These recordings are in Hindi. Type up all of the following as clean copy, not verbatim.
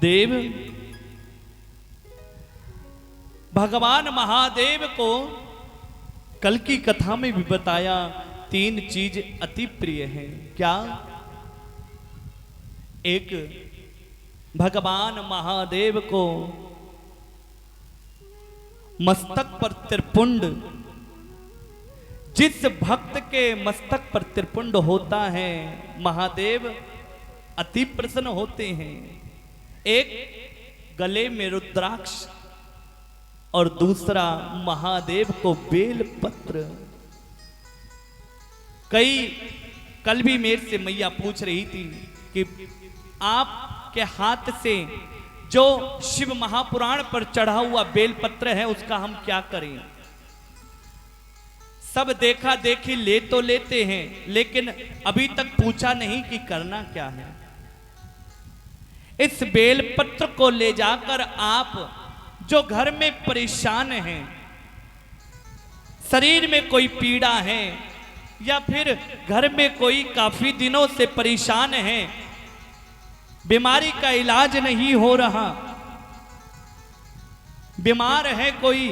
देव भगवान महादेव को कल की कथा में भी बताया, 3 चीज अति प्रिय हैं। क्या? एक, भगवान महादेव को मस्तक पर त्रिपुंड, जिस भक्त के मस्तक पर त्रिपुंड होता है महादेव अति प्रसन्न होते हैं। एक, गले में रुद्राक्ष, और दूसरा महादेव को बेल पत्र। कल भी मेरे से मैया पूछ रही थी कि आपके हाथ से जो शिव महापुराण पर चढ़ा हुआ बेलपत्र है उसका हम क्या करें। सब देखा देखी ले तो लेते हैं, लेकिन अभी तक पूछा नहीं कि करना क्या है। इस बेलपत्र को ले जाकर आप जो घर में परेशान हैं, शरीर में कोई पीड़ा है या फिर घर में कोई काफी दिनों से परेशान है, बीमारी का इलाज नहीं हो रहा, बीमार है कोई,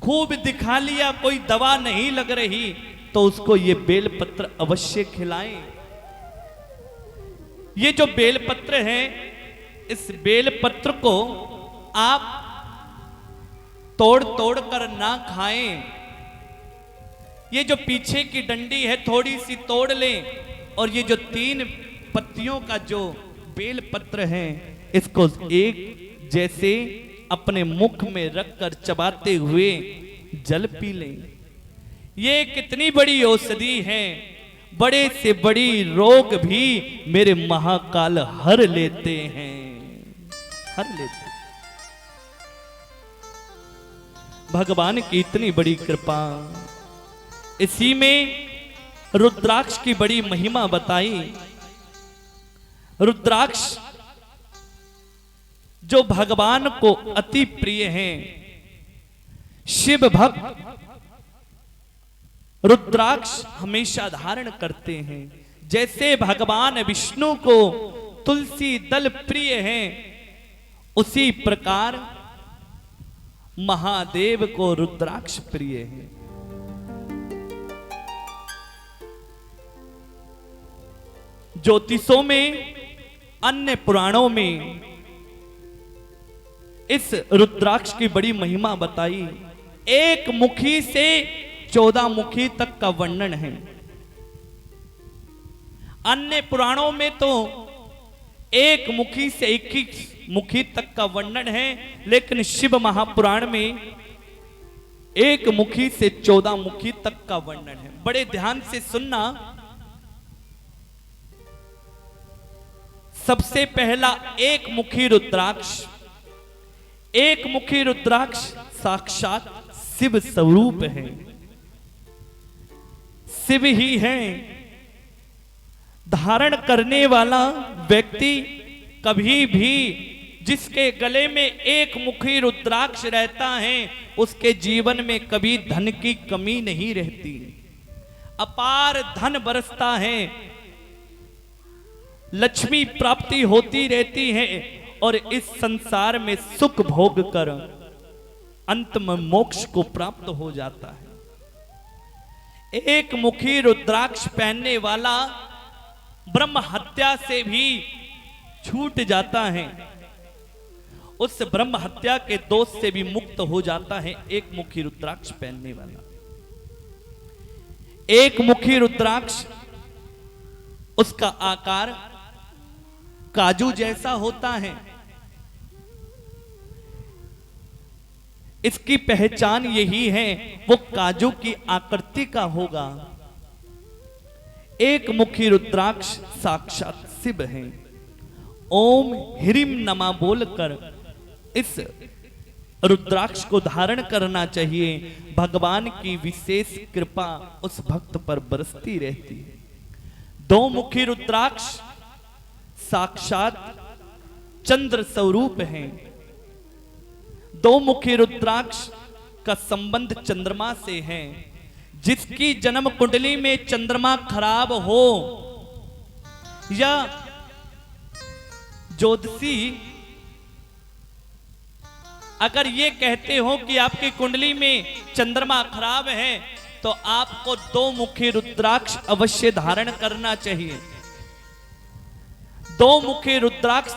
खूब दिखा लिया कोई दवा नहीं लग रही, तो उसको ये बेलपत्र अवश्य खिलाएं। ये जो बेलपत्र है, इस बेलपत्र को आप तोड़ तोड़ कर ना खाएं। ये जो पीछे की डंडी है थोड़ी सी तोड़ लें, और ये जो 3 पत्तियों का जो बेलपत्र है इसको एक जैसे अपने मुख में रखकर चबाते हुए जल पी लें। ये कितनी बड़ी औषधि है, बड़े से बड़ी रोग भी मेरे महाकाल हर लेते हैं, हर लेते। भगवान की इतनी बड़ी कृपा। इसी में रुद्राक्ष की बड़ी महिमा बताई। रुद्राक्ष जो भगवान को अति प्रिय हैं, शिव भक्त रुद्राक्ष हमेशा धारण करते हैं। जैसे भगवान विष्णु को तुलसी दल प्रिय हैं, उसी प्रकार महादेव को रुद्राक्ष प्रिय है। ज्योतिषों में, अन्य पुराणों में इस रुद्राक्ष की बड़ी महिमा बताई। 1 मुखी से 14 मुखी तक का वर्णन है। अन्य पुराणों में तो 1 मुखी से 21 मुखी तक का वर्णन है, लेकिन शिव महापुराण में 1 मुखी से 14 मुखी तक का वर्णन है। बड़े ध्यान से सुनना। सबसे पहला 1 मुखी रुद्राक्ष। 1 मुखी रुद्राक्ष साक्षात शिव स्वरूप है, शिव ही है। धारण करने वाला व्यक्ति कभी भी, जिसके गले में 1 मुखी रुद्राक्ष रहता है, उसके जीवन में कभी धन की कमी नहीं रहती, अपार धन बरसता है, लक्ष्मी प्राप्ति होती रहती है, और इस संसार में सुख भोग कर अंत में मोक्ष को प्राप्त हो जाता है। 1 मुखी रुद्राक्ष पहनने वाला ब्रह्म हत्या से भी छूट जाता है, उस ब्रह्म हत्या के दोष से भी मुक्त हो जाता है 1 मुखी रुद्राक्ष पहनने वाला। 1 मुखी रुद्राक्ष, उसका आकार काजू जैसा होता है। इसकी पहचान यही है, वो काजू की आकृति का होगा। 1 मुखी रुद्राक्ष साक्षात शिव है। ओम ह्रीम नमः बोलकर इस रुद्राक्ष को धारण करना चाहिए। भगवान की विशेष कृपा उस भक्त पर बरसती रहती है। 2 मुखी रुद्राक्ष साक्षात चंद्र स्वरूप हैं। 2 मुखी रुद्राक्ष का संबंध चंद्रमा से है। जिसकी जन्म कुंडली में चंद्रमा खराब हो या ज्योतिषी अगर ये कहते हो कि आपकी कुंडली में चंद्रमा खराब है तो आपको 2 मुखी रुद्राक्ष अवश्य धारण करना चाहिए। 2 मुखी रुद्राक्ष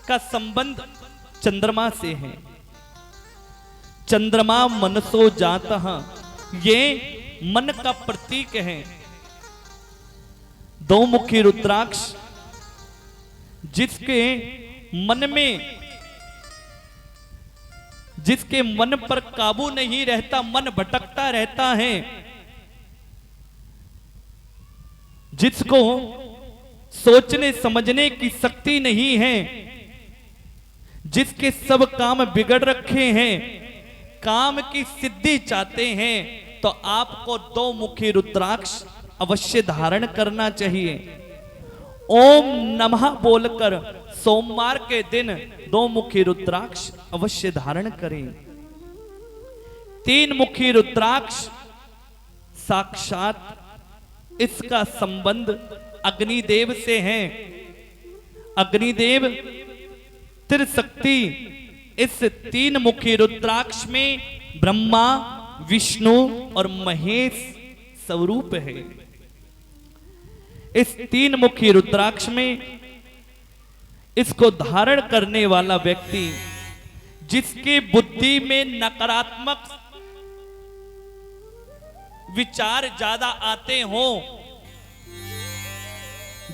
का संबंध चंद्रमा से है। चंद्रमा मनसो जातः, ये मन का प्रतीक है। 2 मुखी रुद्राक्ष जिसके मन पर काबू नहीं रहता, मन भटकता रहता है, जिसको सोचने समझने की शक्ति नहीं है, जिसके सब काम बिगड़ रखे हैं, काम की सिद्धि चाहते हैं, तो आपको 2 मुखी रुद्राक्ष अवश्य धारण करना चाहिए। ओम नमः बोलकर सोमवार के दिन 2 मुखी रुद्राक्ष अवश्य धारण करें। 3 मुखी रुद्राक्ष साक्षात इसका संबंध अग्निदेव से है। अग्निदेव त्रिशक्ति इस 3 मुखी रुद्राक्ष में ब्रह्मा, विष्णु और महेश स्वरूप है। इस 3 मुखी रुद्राक्ष में इसको धारण करने वाला व्यक्ति, जिसकी बुद्धि में नकारात्मक विचार ज्यादा आते हो,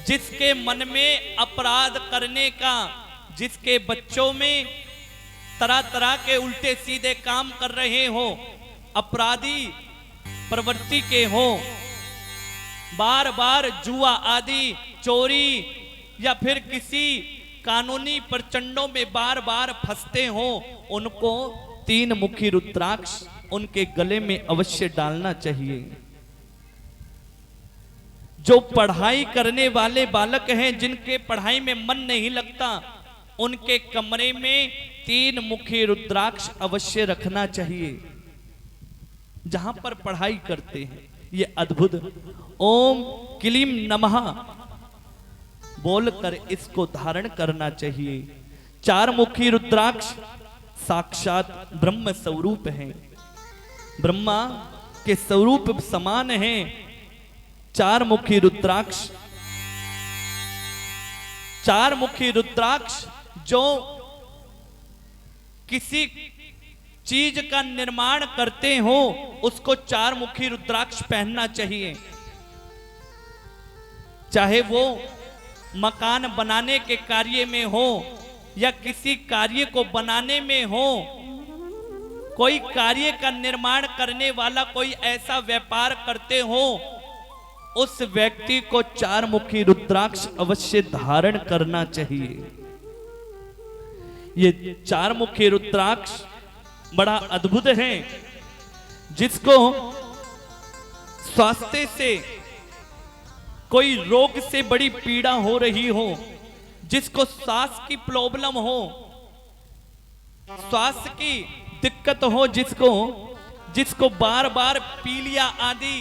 जिसके मन में अपराध करने का, जिसके बच्चों में तरह तरह के उल्टे सीधे काम कर रहे हो, अपराधी प्रवृत्ति के हो, बार बार जुआ आदि, चोरी या फिर किसी कानूनी प्रचंडों में बार बार फंसते हो, उनको 3 मुखी रुद्राक्ष उनके गले में अवश्य डालना चाहिए। जो पढ़ाई करने वाले बालक हैं, जिनके पढ़ाई में मन नहीं लगता, उनके कमरे में 3 मुखी रुद्राक्ष अवश्य रखना चाहिए, जहां पर पढ़ाई करते हैं। ये अद्भुत ओम क्लीम नमः बोलकर इसको धारण करना चाहिए। 4 मुखी रुद्राक्ष साक्षात ब्रह्म स्वरूप हैं, ब्रह्मा के स्वरूप समान हैं। 4 मुखी रुद्राक्ष, 4 मुखी रुद्राक्ष जो किसी चीज का निर्माण करते हो, उसको 4 मुखी रुद्राक्ष पहनना चाहिए। चाहे वो मकान बनाने के कार्य में हो या किसी कार्य को बनाने में हो, कोई कार्य का निर्माण करने वाला, कोई ऐसा व्यापार करते हो, उस व्यक्ति को 4 मुखी रुद्राक्ष अवश्य धारण करना चाहिए। ये 4 मुखी रुद्राक्ष बड़ा अद्भुत है। जिसको स्वास्थ्य से कोई रोग से बड़ी पीड़ा हो रही हो, जिसको सांस की प्रॉब्लम हो, श्वास की दिक्कत हो, जिसको बार बार पीलिया आदि,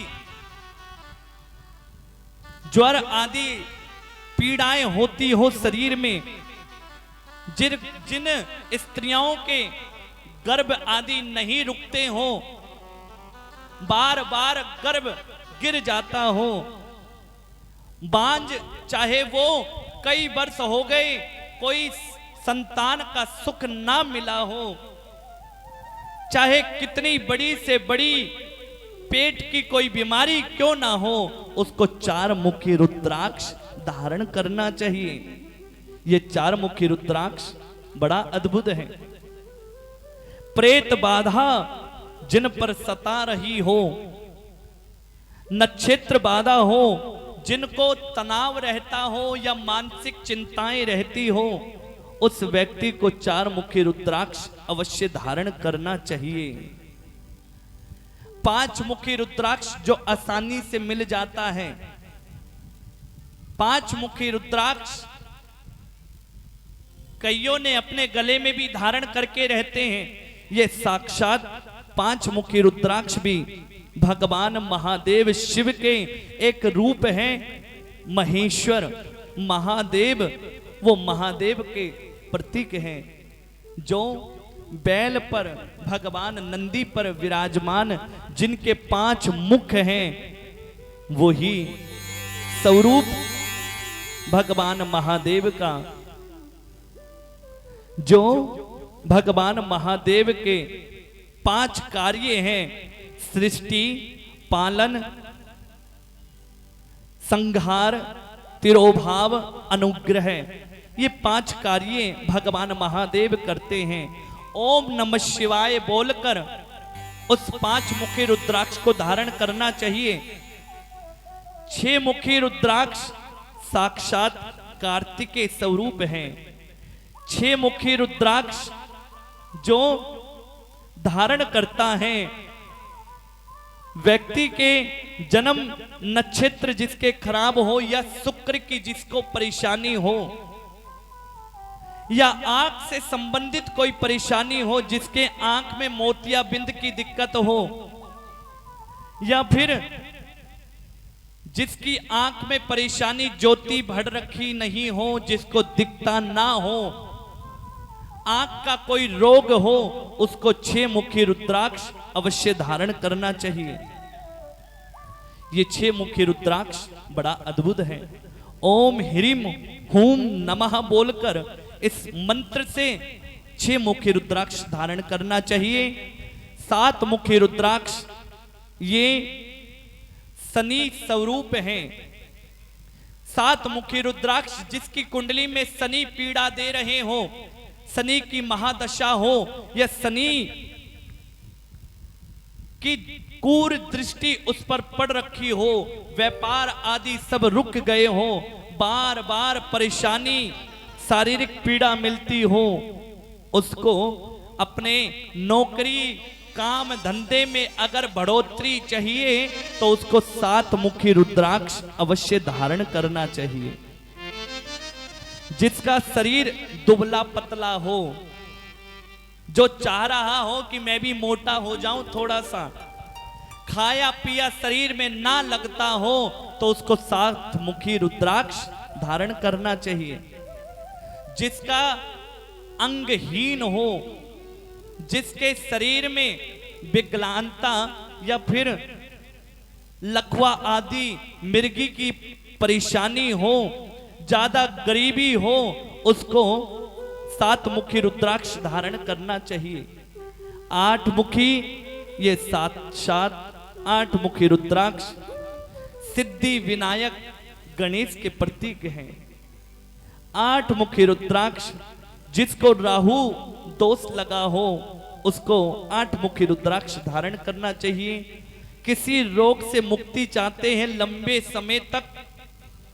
ज्वर आदि पीड़ाएं होती हो शरीर में, जिन स्त्रियों के गर्भ आदि नहीं रुकते हो, बार बार गर्भ गिर जाता हो, बांझ चाहे वो कई वर्ष हो गए, कोई संतान का सुख ना मिला हो, चाहे कितनी बड़ी से बड़ी पेट की कोई बीमारी क्यों ना हो, उसको 4 मुखी रुद्राक्ष धारण करना चाहिए। ये 4 मुखी रुद्राक्ष बड़ा अद्भुत है। प्रेत बाधा जिन पर सता रही हो, नक्षत्र बाधा हो, जिनको तनाव रहता हो या मानसिक चिंताएं रहती हो, उस व्यक्ति को 4 मुखी रुद्राक्ष अवश्य धारण करना चाहिए। 5 मुखी रुद्राक्ष जो आसानी से मिल जाता है, 5 मुखी रुद्राक्ष कईयों ने अपने गले में भी धारण करके रहते हैं। ये साक्षात 5 मुखी रुद्राक्ष भी भगवान महादेव शिव के एक रूप हैं। महेश्वर महादेव वो महादेव के प्रतीक हैं, जो बैल पर भगवान नंदी पर विराजमान, जिनके 5 मुख हैं, वही स्वरूप भगवान महादेव का। जो भगवान महादेव के 5 कार्य हैं, सृष्टि, पालन, संहार, तिरोभाव, अनुग्रह, ये 5 कार्य भगवान महादेव करते हैं। ओम नमः शिवाय बोलकर उस 5 मुखी रुद्राक्ष को धारण करना चाहिए। 6 मुखी रुद्राक्ष साक्षात कार्तिकेय स्वरूप हैं। 6 मुखी रुद्राक्ष जो धारण करता है, व्यक्ति के जन्म नक्षत्र जिसके खराब हो, या शुक्र की जिसको परेशानी हो, या आंख से संबंधित कोई परेशानी हो, जिसके आंख में मोतियाबिंद की दिक्कत हो, या फिर जिसकी आंख में परेशानी ज्योति बढ़ रखी नहीं हो, जिसको दिखता ना हो, आंख का कोई रोग हो, उसको 6 मुखी रुद्राक्ष अवश्य धारण करना चाहिए। ये 6 मुखी रुद्राक्ष बड़ा अद्भुत है। ओम ह्रीम हूम नमः बोलकर इस मंत्र से 6 मुखी रुद्राक्ष धारण करना चाहिए। 7 मुखी रुद्राक्ष ये शनि स्वरूप हैं। 7 मुखी रुद्राक्ष जिसकी कुंडली में शनि पीड़ा दे रहे हो, शनि की महादशा हो, या शनि की क्रूर दृष्टि उस पर पड़ रखी हो, व्यापार आदि सब रुक गए हो, बार बार परेशानी, शारीरिक पीड़ा मिलती हो, उसको अपने नौकरी, काम, धंधे में अगर बढ़ोतरी चाहिए तो उसको 7 मुखी रुद्राक्ष अवश्य धारण करना चाहिए। जिसका शरीर दुबला पतला हो, जो चाह रहा हो कि मैं भी मोटा हो जाऊं, थोड़ा सा खाया पिया शरीर में ना लगता हो, तो उसको 7 मुखी रुद्राक्ष धारण करना चाहिए। जिसका अंगहीन हो, जिसके शरीर में विकलांगता या फिर लकवा आदि मिर्गी की परेशानी हो, ज्यादा गरीबी हो, उसको 7 मुखी रुद्राक्ष धारण करना चाहिए। 8 मुखी ये 8 मुखी रुद्राक्ष सिद्धि विनायक गणेश के प्रतीक हैं। 8 मुखी रुद्राक्ष जिसको राहु दोष लगा हो, उसको 8 मुखी रुद्राक्ष धारण करना चाहिए। किसी रोग से मुक्ति चाहते हैं, लंबे समय तक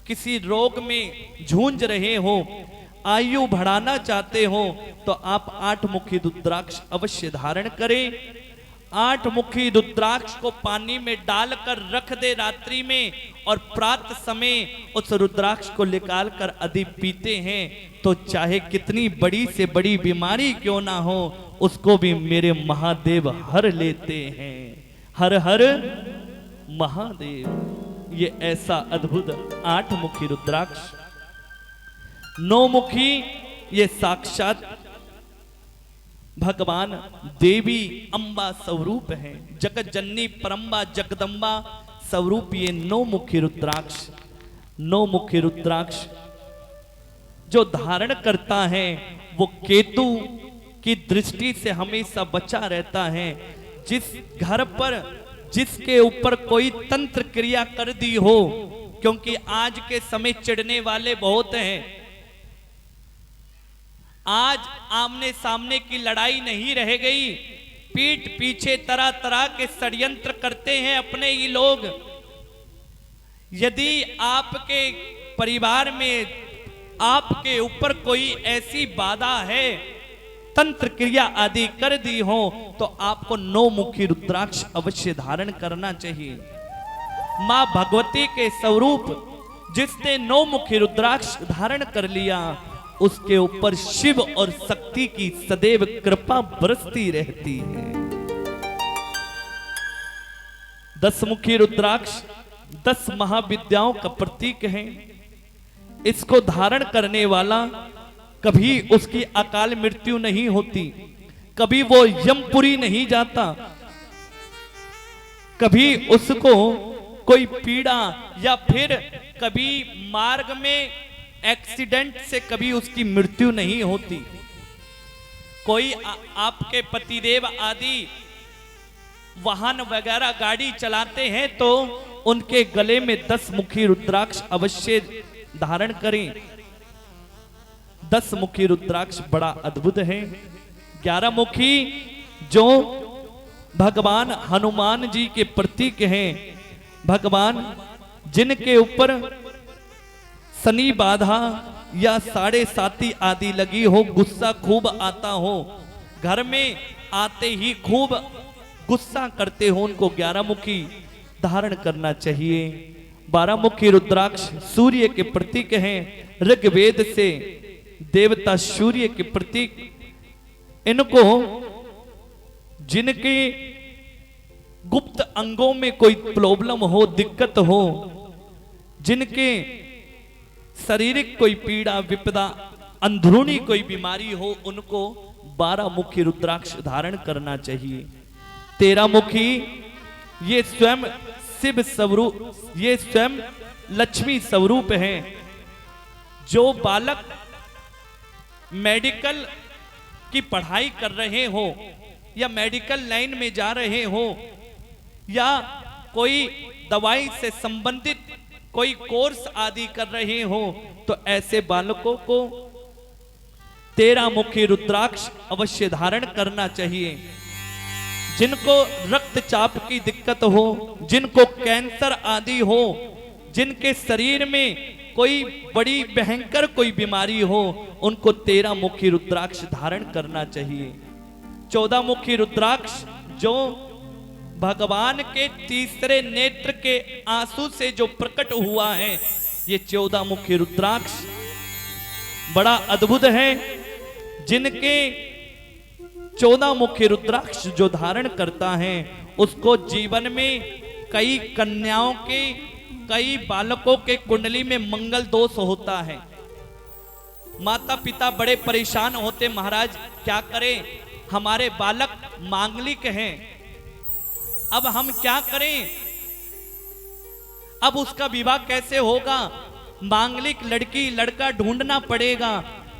किसी रोग में जूझ रहे हो, आयु बढ़ाना चाहते हो, तो आप 8 मुखी रुद्राक्ष अवश्य धारण करें। 8 मुखी रुद्राक्ष को पानी में डालकर रख दे रात्रि में, और प्रातः समय उस रुद्राक्ष को निकाल कर यदि पीते हैं, तो चाहे कितनी बड़ी से बड़ी बीमारी क्यों ना हो, उसको भी मेरे महादेव हर लेते हैं। हर हर महादेव। ये ऐसा अद्भुत 8 मुखी रुद्राक्ष। 9 मुखी ये साक्षात भगवान देवी अम्बा स्वरूप है। जगत जननी परम्बा जगदम्बा स्वरूप ये 9 मुखी रुद्राक्ष। 9 मुखी रुद्राक्ष जो धारण करता है वो केतु की दृष्टि से हमेशा बचा रहता है। जिस घर पर जिसके ऊपर कोई तंत्र क्रिया कर दी हो, क्योंकि आज के समय चिढ़ने वाले बहुत हैं, आज आमने सामने की लड़ाई नहीं रह गई, पीठ पीछे तरह तरह के षड्यंत्र करते हैं अपने ही लोग। यदि आपके परिवार में आपके ऊपर कोई ऐसी बाधा है, तंत्र क्रिया आदि कर दी हो, तो आपको 9 मुखी रुद्राक्ष अवश्य धारण करना चाहिए। मां भगवती के स्वरूप जिसने 9 मुखी रुद्राक्ष धारण कर लिया, उसके ऊपर शिव और शक्ति की सदैव कृपा बरसती रहती है। 10 मुखी रुद्राक्ष 10 महाविद्याओं का प्रतीक है। इसको धारण करने वाला कभी उसकी अकाल मृत्यु नहीं होती, कभी वो यमपुरी नहीं जाता, कभी उसको कोई पीड़ा या फिर कभी मार्ग में एक्सीडेंट से कभी उसकी मृत्यु नहीं होती। कोई आपके पतिदेव आदि वाहन वगैरह गाड़ी चलाते हैं तो उनके गले में 10 मुखी रुद्राक्ष अवश्य धारण करें। 10 मुखी रुद्राक्ष बड़ा अद्भुत है। 11 मुखी जो भगवान हनुमान जी के प्रतीक हैं, भगवान जिनके ऊपर शनि बाधा या 7.5 आदि लगी हो, गुस्सा खूब आता हो, घर में आते ही खूब गुस्सा करते हो, उनको 11 मुखी धारण करना चाहिए। 12 मुखी रुद्राक्ष सूर्य के प्रतीक हैं, ऋग्वेद से देवता सूर्य के प्रतीक। इनको जिनके गुप्त अंगों में कोई प्रॉब्लम हो, दिक्कत हो, जिनके शारीरिक कोई पीड़ा विपदा अंदरूनी कोई बीमारी हो, उनको 12 मुखी रुद्राक्ष धारण करना चाहिए। 13 मुखी ये स्वयं शिव स्वरूप, ये स्वयं लक्ष्मी स्वरूप हैं। जो बालक मेडिकल की पढ़ाई कर रहे हो या मेडिकल लाइन में जा रहे हो या कोई दवाई से संबंधित कोई कोर्स आदि कर रहे हो, तो ऐसे बालकों को 13 मुखी रुद्राक्ष अवश्य धारण करना चाहिए। जिनको रक्तचाप की दिक्कत हो, जिनको कैंसर आदि हो, जिनके शरीर में कोई बड़ी भयंकर कोई बीमारी हो, उनको 13 मुखी रुद्राक्ष धारण करना चाहिए। 14 मुखी रुद्राक्ष जो भगवान के तीसरे नेत्र के आंसू से जो प्रकट हुआ है, ये 14 मुखी रुद्राक्ष बड़ा अद्भुत है। जिनके 14 मुखी रुद्राक्ष जो धारण करता है, उसको जीवन में कई कन्याओं के, कई बालकों के कुंडली में मंगल दोष होता है। माता पिता बड़े परेशान होते, महाराज क्या करें, हमारे बालक मांगलिक हैं, अब हम क्या करें, अब उसका विवाह कैसे होगा, मांगलिक लड़की लड़का ढूंढना पड़ेगा।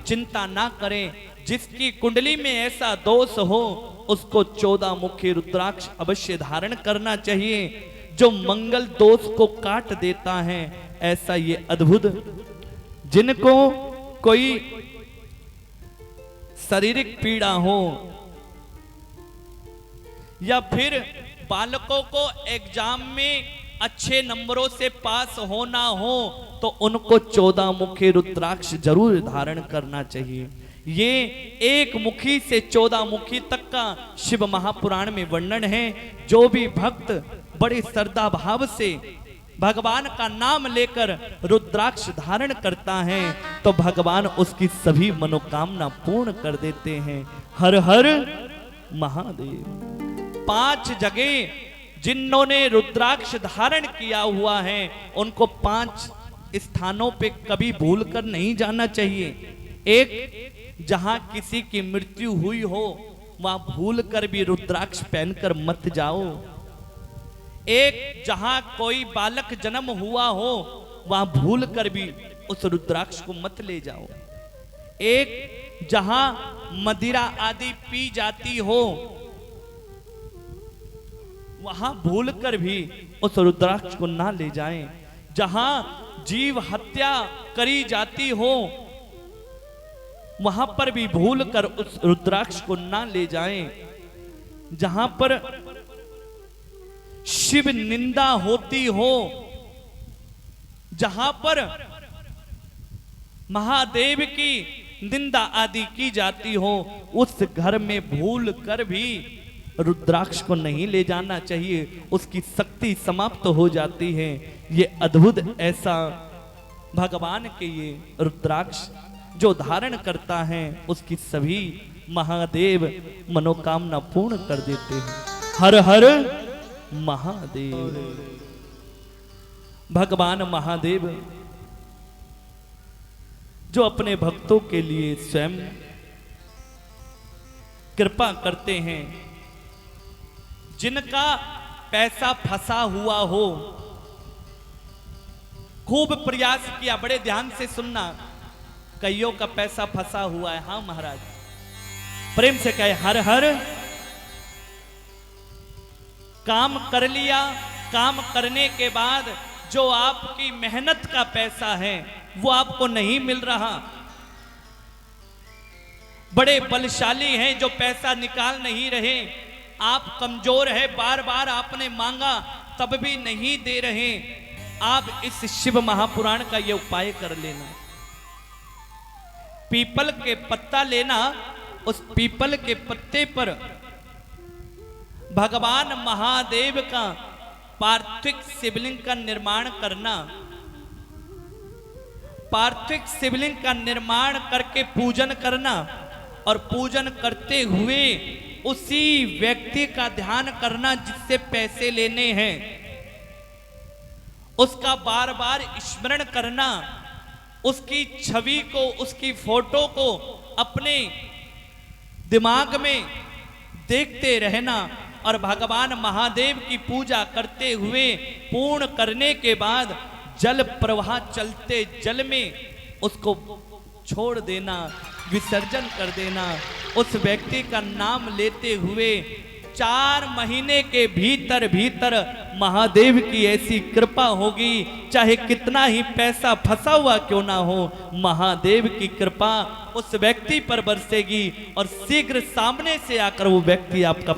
चिंता ना करें, जिसकी कुंडली में ऐसा दोष हो उसको 14 मुखी रुद्राक्ष अवश्य धारण करना चाहिए, जो मंगल दोष को काट देता है। ऐसा ये अद्भुत, जिनको कोई शारीरिक पीड़ा हो या फिर बालकों को एग्जाम में अच्छे नंबरों से पास होना हो, तो उनको 14 मुखी रुद्राक्ष जरूर धारण करना चाहिए। ये 1 मुखी से 14 मुखी तक का शिव महापुराण में वर्णन है। जो भी भक्त बड़े श्रद्धा भाव से भगवान का नाम लेकर रुद्राक्ष धारण करता है, तो भगवान उसकी सभी मनोकामना पूर्ण कर देते हैं। हर हर महादेव। 5 जगह जिन्होंने रुद्राक्ष धारण किया हुआ है, उनको 5 स्थानों पे कभी भूलकर नहीं जाना चाहिए। एक, जहां किसी की मृत्यु हुई हो, वहां भूलकर भी रुद्राक्ष पहनकर मत जाओ। एक, जहां कोई बालक जन्म हुआ हो, वहां भूलकर भी उस रुद्राक्ष को मत ले जाओ। एक, जहां मदिरा आदि पी जाती हो, वहां भूलकर भी उस रुद्राक्ष को ना ले जाएं। जहां जीव हत्या करी जाती हो, वहां पर भी भूलकर उस रुद्राक्ष को ना ले जाएं। जहां पर शिव निंदा होती हो, जहां पर महादेव की निंदा आदि की जाती हो, उस घर में भूल कर भी रुद्राक्ष को नहीं ले जाना चाहिए, उसकी शक्ति समाप्त हो जाती है। ये अद्भुत ऐसा भगवान के ये रुद्राक्ष जो धारण करता है, उसकी सभी महादेव मनोकामना पूर्ण कर देते हैं। हर हर महादेव। भगवान महादेव जो अपने भक्तों के लिए स्वयं कृपा करते हैं, जिनका पैसा फंसा हुआ हो, खूब प्रयास किया, बड़े ध्यान से सुनना, कईयों का पैसा फंसा हुआ है। हाँ महाराज, प्रेम से कहे हर हर। काम कर लिया, काम करने के बाद जो आपकी मेहनत का पैसा है वो आपको नहीं मिल रहा। बड़े बलशाली हैं जो पैसा निकाल नहीं रहे, आप कमजोर है, बार बार आपने मांगा तब भी नहीं दे रहे। आप इस शिव महापुराण का ये उपाय कर लेना। पीपल के पत्ता लेना, उस पीपल के पत्ते पर भगवान महादेव का पार्थिव शिवलिंग का निर्माण करना। पार्थिव शिवलिंग का निर्माण करके पूजन करना, और पूजन करते हुए उसी व्यक्ति का ध्यान करना जिससे पैसे लेने हैं, उसका बार बार स्मरण करना, उसकी छवि को, उसकी फोटो को अपने दिमाग में देखते रहना, और भगवान महादेव की पूजा करते हुए पूर्ण करने के बाद जल प्रवाह चलते जल में उसको छोड़ देना, विसर्जन कर देना। उस व्यक्ति का नाम लेते हुए 4 महीने के भीतर भीतर महादेव की ऐसी कृपा होगी, चाहे कितना ही पैसा फंसा हुआ क्यों ना हो, महादेव की कृपा उस व्यक्ति पर बरसेगी और शीघ्र सामने से आकर वो व्यक्ति आपका